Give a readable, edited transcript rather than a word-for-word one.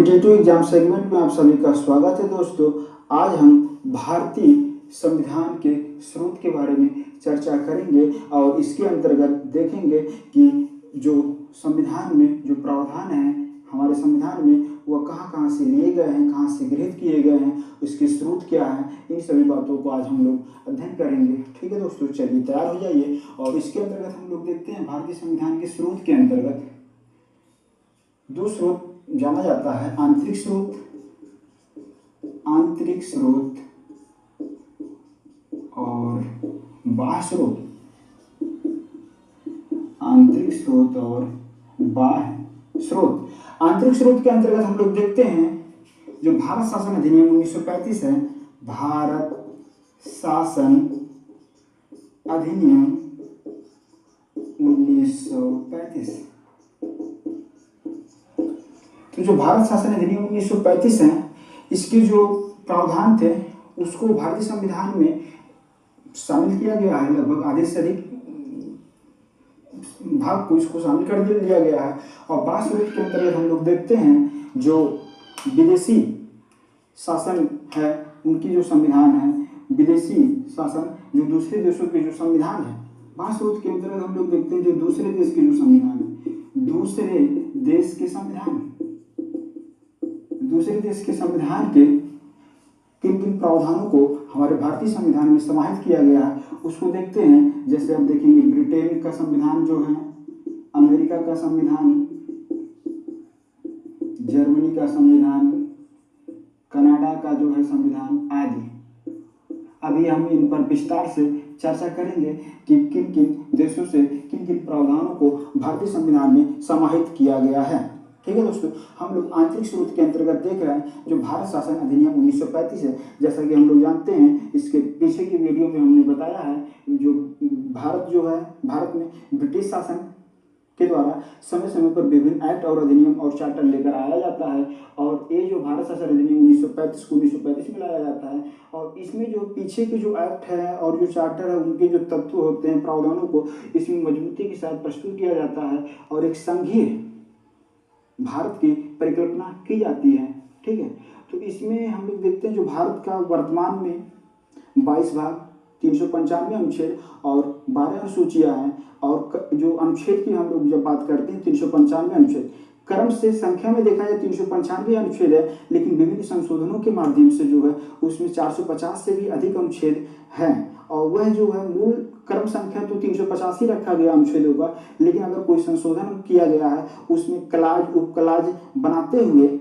Competitive exam segment में आप सभी का स्वागत है दोस्तों। आज हम भारतीय संविधान के स्रोत के बारे में चर्चा करेंगे और इसके अंतर्गत देखेंगे कि जो संविधान में जो प्रावधान है हमारे संविधान में वह कहाँ से लिए गए हैं, कहाँ से गृहीत किए गए हैं, उसके स्रोत क्या है, इन सभी बातों को आज हम लोग अध्ययन करेंगे। ठीक है दोस्तों, चलिए तैयार हो जाइए। और इसके अंतर्गत हम लोग देखते हैं भारतीय संविधान के स्रोत के अंतर्गत दो स्रोत जाना जाता है, आंतरिक स्रोत और बाह्य स्रोत। आंतरिक स्रोत और बाह्य स्रोत। आंतरिक स्रोत के अंतर्गत हम लोग देखते हैं जो भारत शासन अधिनियम 1935 है। भारत शासन अधिनियम 1935। तो जो भारत शासन अधिनियम 1935 है, इसके जो प्रावधान थे उसको भारतीय संविधान में शामिल किया गया है। लगभग आधे से अधिक भाग को इसको शामिल कर दिया गया है। और बाह्य स्रोत के अंतर्गत हम लोग देखते हैं जो विदेशी शासन है उनकी जो संविधान है, विदेशी शासन जो दूसरे देशों के जो संविधान है, बाह्य स्रोत के अंतर्गत हम लोग देखते हैं जो दूसरे देश के जो संविधान है, दूसरे देश के संविधान के किन किन प्रावधानों को हमारे भारतीय संविधान में समाहित किया गया है उसको देखते हैं। जैसे हम देखेंगे ब्रिटेन का संविधान जो है, अमेरिका का संविधान, जर्मनी का संविधान, कनाडा का जो है संविधान आदि। अभी हम इन पर विस्तार से चर्चा करेंगे कि किन किन देशों से किन किन प्रावधानों को भारतीय संविधान में समाहित किया गया है। ठीक है दोस्तों, हम लोग आंतरिक स्रोत के अंतर्गत देख रहे हैं जो भारत शासन अधिनियम 1935 है। जैसा कि हम लोग जानते हैं, इसके पीछे की वीडियो में हमने बताया है जो भारत में ब्रिटिश शासन के द्वारा समय समय पर विभिन्न एक्ट और अधिनियम और चार्टर लेकर आया जाता है। और ये जो भारत शासन अधिनियम 1935 को 1935 में लाया जाता है और इसमें जो पीछे के जो एक्ट है और जो चार्टर है उनके जो तत्व होते हैं, प्रावधानों को इसमें मजबूती के साथ प्रस्तुत किया जाता है और एक संघीय भारत की परिकल्पना की जाती है। ठीक है, तो इसमें हम लोग देखते हैं जो भारत का वर्तमान में 22 भाग, 395 अनुच्छेद और 12 अनुसूचियां हैं। और जो अनुच्छेद की हम लोग जब बात करते हैं 395 अनुच्छेद, क्रम से संख्या में देखा जाए 395 अनुच्छेद है, लेकिन विभिन्न संशोधनों के माध्यम से जो है उसमें 450 से भी अधिक अनुच्छेद हैं। और वह जो है मूल क्रम संख्या तो 350 ही रखा गया अनुच्छेदों का, लेकिन अगर कोई संशोधन किया गया है उसमें क्लाज उपक्लाज बनाते हुए